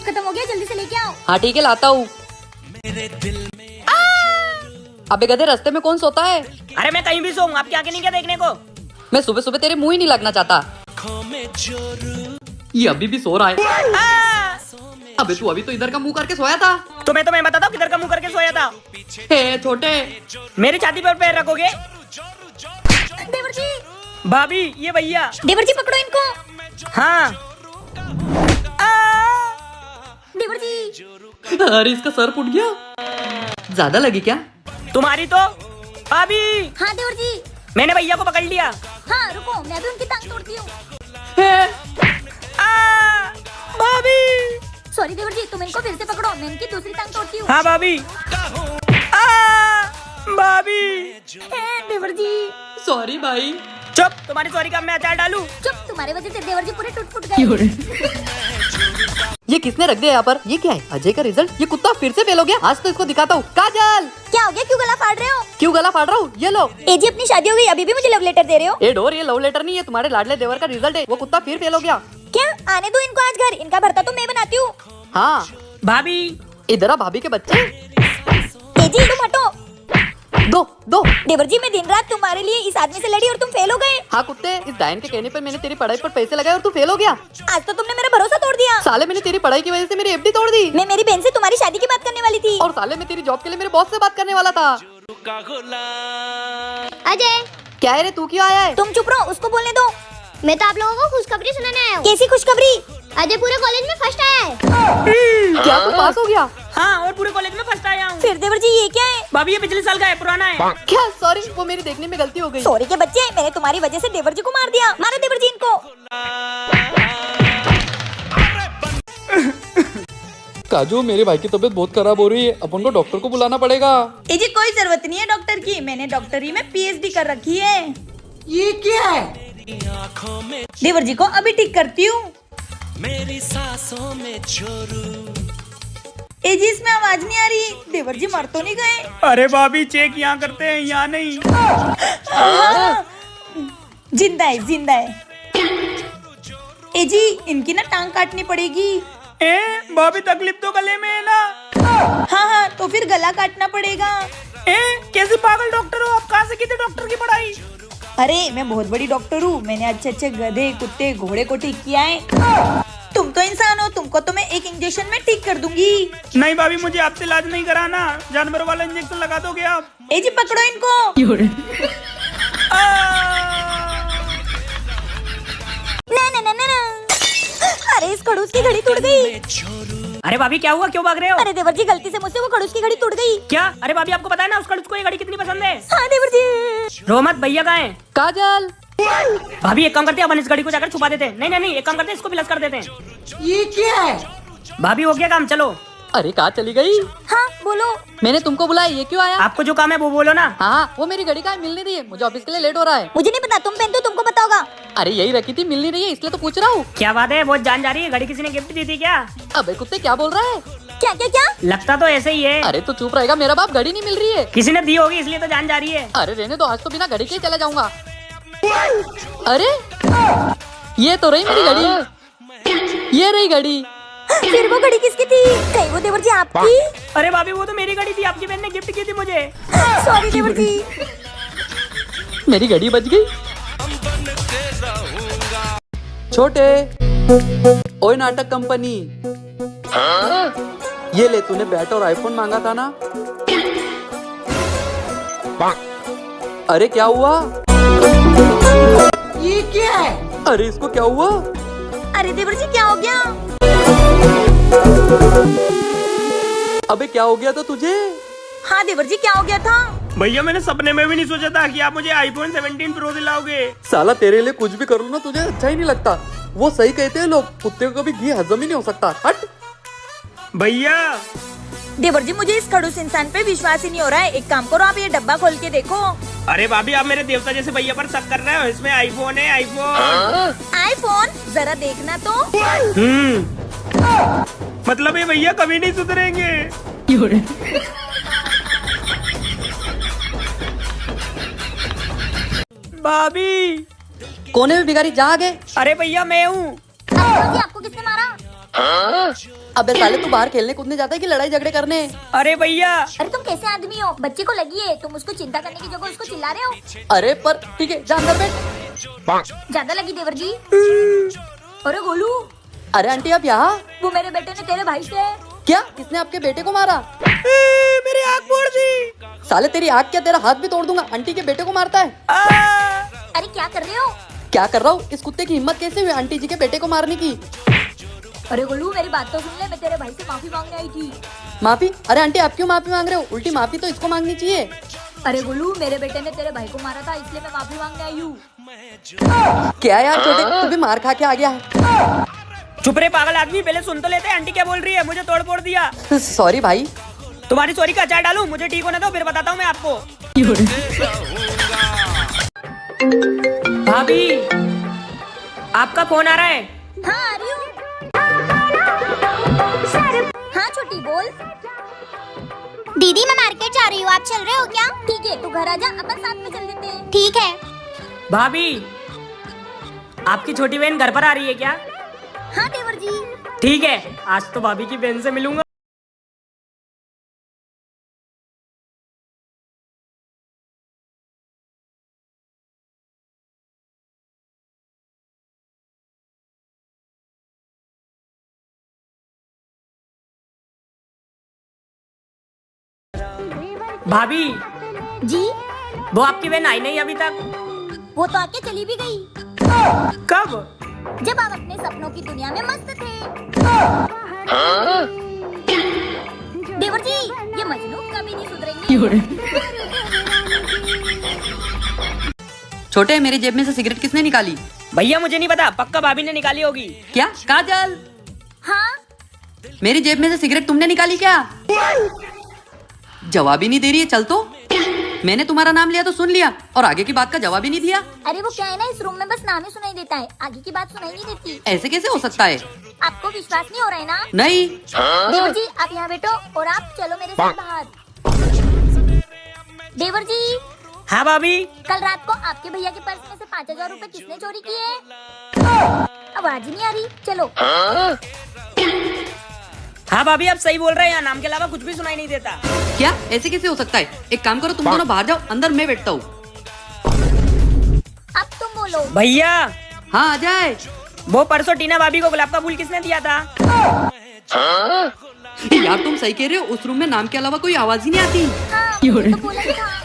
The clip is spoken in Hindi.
दूध खत्म हो गया, जल्दी से लेके आओ। हाँ ठीक है, लाता हूँ। अबे गधे, रास्ते में कौन सोता है? अरे मैं कहीं भी सोऊं, आपके आगे नहीं क्या देखने को? मैं सुबह सुबह तेरे मुंह ही नहीं लगना चाहता। ये अभी भी सो रहा है। अबे तू अभी तो इधर का मुंह करके सोया था। तो मैं बताता हूँ किधर का मुंह करके सोया था। हे छोटे, मेरी छाती पर पैर रखोगे? देवर जी, भाभी ये भैया। देवर जी पकड़ो इनको। हाँ। देवर जी, अरे इसका सर फूट गया। ज्यादा लगी क्या? तुम्हारी तो। भाभी। हाँ देवर जी। मैंने भैया को पकड़ लिया। हाँ रुको, मैं भी उनकी टांग तोड़ती हूँ। भाभी। सॉरी देवर जी, तुम इनको फिर से पकड़ो, मैं इनकी दूसरी टांग तोड़ती हूँ। हाँ भाभी। भाभी। देवर जी। सॉरी भाई। चुप, तुम्हारी सॉरी का मैं अचार डालू? चुप, तुम्हारे वजह से देवर जी पूरे टूट फूट गए। ये किसने रख दिया यहाँ पर? ये क्या है? अजय का रिजल्ट। ये कुत्ता फिर से फेल हो गया। आज तो इसको दिखाता हूँ। काजल, क्या हो गया? क्यों गला फाड़ रहे हो? क्यों गला फाड़ रहा हूँ? ये लो। ए जी, अपनी शादी हो गई, अभी भी मुझे लव लेटर दे रहे हो? ए डोर, ये लव लेटर नहीं है, तुम्हारे लाडले देवर का रिजल्ट है। वो कुत्ता फिर फेल हो गया। क्या? आने दो इनको आज घर, इनका भरता तो मैं बनाती हूँ। हाँ भाभी। इधर आ भाभी के बच्चे। ए जी तुम हटो। दो दो। देवर जी, मैं दिन रात तुम्हारे लिए इस आदमी से लड़ी और तुम फेल हो गए। हाँ कुत्ते, इस डायन के कहने पर मैंने तेरी पढ़ाई पर पैसे लगाए और तू फेल हो गया। आज तो तुमने मेरा भरोसा तोड़ दिया। साले, मैंने तेरी पढ़ाई की वजह से मेरी एफडी तोड़ दी। मैं मेरी बहन से तुम्हारी शादी की बात करने वाली थी। और साले, मैं तेरी जॉब के लिए मेरे बॉस से बात करने वाला था। अजय, क्या है रे, तू क्यों आया है? तुम चुप रहो, उसको बोलने दो। मैं तो आप लोगों को खुशखबरी सुनाने आया हूँ। कैसी खुशखबरी? अजय पूरे कॉलेज में फर्स्ट आया है। क्या तू पास हो गया? हाँ, और पूरे कॉलेज में फर्स्ट आया हूँ। फिर देवर जी ये क्या है? भाभी ये पिछले साल का है, पुराना है। क्या? सॉरी, वो मेरी देखने में गलती हो गई। सॉरी के बच्चे, मैंने तुम्हारी वजह से देवर जी को मार दिया। मारो देवर जी इनको। काजू, मेरे भाई की तबीयत बहुत खराब हो रही है, अपन को डॉक्टर को बुलाना पड़ेगा। ए जी, कोई जरूरत नहीं है डॉक्टर की, मैंने डॉक्टरी में पीएचडी कर रखी है। ये क्या है? देवर जी को अभी ठीक करती हूँ। मेरी सांसों में चोरू। ए जी, इसमें आवाज नहीं आ रही। देवर जी मर तो नहीं गए? अरे भाभी, चेक यहाँ करते हैं, यहाँ नहीं। जिंदा है, जिंदा है। ए जी, इनकी ना टांग काटनी पड़ेगी। भाभी तकलीफ तो गले में है ना? हाँ हाँ, तो फिर गला काटना पड़ेगा। कैसे पागल डॉक्टर हो आप? कहाँ से की थी डॉक्टर की पढ़ाई? अरे मैं बहुत बड़ी डॉक्टर हूँ, मैंने अच्छे अच्छे गधे कुत्ते घोड़े को ठीक किया है। तुम तो इंसान हो, तुमको तो मैं एक इंजेक्शन में ठीक कर दूंगी। नहीं भाभी, मुझे आपसे इलाज नहीं कराना, जानवरों वाला इंजेक्शन लगा दोगे आप? ए जी पकड़ो इनको। ना ना ना ना ना। अरे इस खड़ूस की घड़ी टूट गई। अरे भाभी क्या हुआ, क्यों भाग रहे हो? अरे देवर जी, गलती से मुझसे वो खड़ूस की घड़ी टूट गई। क्या? अरे भाभी आपको पता है ना उस खड़ूस को ये घड़ी कितनी पसंद है? हाँ देवर जी। रो मत, भैया कहाँ हैं? काजल, भाभी एक काम करते हैं, अपन इस घड़ी को जाकर छुपा देते हैं। नहीं, एक काम करते हैं, इसको प्लस कर देते हैं। ये क्या है? भाभी हो गया काम, चलो। अरे कहाँ चली गई? हाँ बोलो। मैंने तुमको बुलाया, ये क्यों आया? आपको जो काम है वो बोलो ना। हाँ, वो मेरी घड़ी का मिल नहीं रही है, मुझे ऑफिस के लिए लेट हो रहा है। मुझे नहीं पता, तुम पहनते हो, तुमको पता होगा। अरे यही रखी थी, मिल नहीं रही है, इसलिए तो पूछ रहा हूँ। क्या बात है, बहुत जान जा रही है। घड़ी किसी ने गिफ्ट दी थी क्या? अबे कुत्ते, क्या बोल रहा है? क्या क्या क्या? लगता तो ऐसे ही है। अरे तो चुप रहेगा, मेरा बाप घड़ी नहीं मिल रही है। किसी ने दी होगी इसलिए तो जान जा रही है। अरे रहने दो, आज तो बिना घड़ी के ही चला जाऊंगा। अरे ये तो रही मेरी घड़ी, ये रही घड़ी। फिर वो घड़ी किसकी थी? कहीं वो देवर जी आपकी? अरे भाभी वो तो मेरी घड़ी थी, आपकी बहन ने गिफ्ट की थी मुझे। सॉरी देवर जी। मेरी घड़ी बच गई। छोटे, ओए नाटक कंपनी, ये ले, तूने बैट और आईफोन मांगा था ना? अरे क्या हुआ? ये क्या है? अरे इसको क्या हुआ? अरे देवर जी क्या हो गया? अबे क्या हो गया था तुझे? हाँ देवर जी, क्या हो गया था? भैया मैंने सपने में भी नहीं सोचा था कि आप मुझे आईफोन 17 प्रो दिलाओगे। साला, तेरे लिए कुछ भी कर लूं ना, तुझे अच्छा ही नहीं लगता। वो सही कहते हैं लोग, कुत्ते को कभी घी हजम ही नहीं हो सकता। हट। भैया देवर जी, मुझे इस खड़ूस इंसान पे विश्वास ही नहीं हो रहा है। एक काम करो, आप ये डब्बा खोल के देखो। अरे भाभी, आप मेरे देवता जैसे भैया पर शक कर रहे हो। इसमें आईफोन है, आईफोन। आईफोन जरा देखना तो। मतलब ये भैया कभी नहीं सुधरेंगे। भाभी कोने में भिखारी, जा आगे। अरे भैया मैं हूँ। जी आपको किसने मारा? अबे साले तू बाहर खेलने कूदने जाता है कि लड़ाई झगड़े करने? अरे भैया अरे तुम कैसे आदमी हो? बच्चे को लगी है, तुम उसको चिंता करने की जगह उसको चिल्ला रहे हो। अरे पर ठीक है, जा अंदर बैठ। ज्यादा लगी देवर जी। अरे गोलू, अरे आंटी आप यहाँ? वो मेरे बेटे ने तेरे भाई से। क्या? किसने आपके बेटे को मारा? मेरी आँख फोड़ दी। साले तेरी आँख क्या, तेरा हाथ भी तोड़ दूंगा। आंटी के बेटे को मारता है? अरे क्या कर रहे हो? क्या कर रहा हूँ? इस कुत्ते की हिम्मत कैसे हुई आंटी जी के बेटे को मारने की? अरे गोलू मेरी बात तो सुन ले, मैं तेरे भाई से माफी मांगने आई थी। माफी? अरे आंटी आप क्यों माफी मांग रहे हो? उल्टी माफी तो इसको मांगनी चाहिए। अरे गोलू मेरे बेटे ने तेरे भाई को मारा था, इसलिए मैं माफी मांगने आई हूँ। क्या यार छोटे, तू भी मार खा के आ गया? चुप रे पागल आदमी, पहले सुन तो लेते। आंटी क्या बोल रही है? मुझे तोड़ फोड़ दिया। सॉरी भाई। तुम्हारी सॉरी का अचार डालूं? मुझे ठीक होने दो, फिर बताता हूँ मैं आपको। भाभी आपका फोन आ रहा है। हाँ आ रही हूँ। हाँ छोटी बोल। दीदी मैं मार्केट जा रही हूँ, आप चल रहे हो क्या? ठीक है तू घर आ जा, अपन साथ में चल देते हैं। ठीक है। भाभी आपकी छोटी बहन घर पर आ रही है क्या? हाँ देवर जी। ठीक है, आज तो भाभी की बहन से मिलूंगा। भाभी जी वो आपकी बहन आई नहीं अभी तक? वो तो आके चली भी गई, कब? जब आप अपने सपनों की दुनिया में मस्त थे। देवर जी ये मजनू कभी नहीं सुधरेंगे। छोटे, मेरी जेब में से सिगरेट किसने निकाली? भैया मुझे नहीं पता, पक्का भाभी ने निकाली होगी। क्या? काजल, हाँ मेरी जेब में से सिगरेट तुमने निकाली क्या? जवाब ही नहीं दे रही है। चल तो, मैंने तुम्हारा नाम लिया तो सुन लिया और आगे की बात का जवाब ही नहीं दिया। अरे वो क्या है ना, इस रूम में बस नाम ही सुनाई देता है, आगे की बात सुनाई नहीं देती। ऐसे कैसे हो सकता है? आपको विश्वास नहीं हो रहा है ना? नहीं। देवर जी आप यहाँ बैठो और आप चलो मेरे साथ बाहर। देवर जी हाँ भाभी। कल रात को आपके भैया के पर्स में से 5,000 रूपए किसने चोरी किए? आवाज ही नहीं आ रही, चलो। हाँ भाभी आप सही बोल रहे हैं, यहाँ नाम के अलावा कुछ भी सुनाई नहीं देता। क्या? ऐसे कैसे हो सकता है? एक काम करो, तुम दोनों बाहर जाओ, अंदर मैं बैठता हूँ। अब तुम बोलो। भैया हाँ आ जाए। वो परसों टीना भाभी को गुलाब का फूल किसने दिया था? यार तुम सही कह रहे हो, उस रूम में नाम के अलावा कोई आवाज ही नहीं आती। हाँ, मैंने तो बोला था।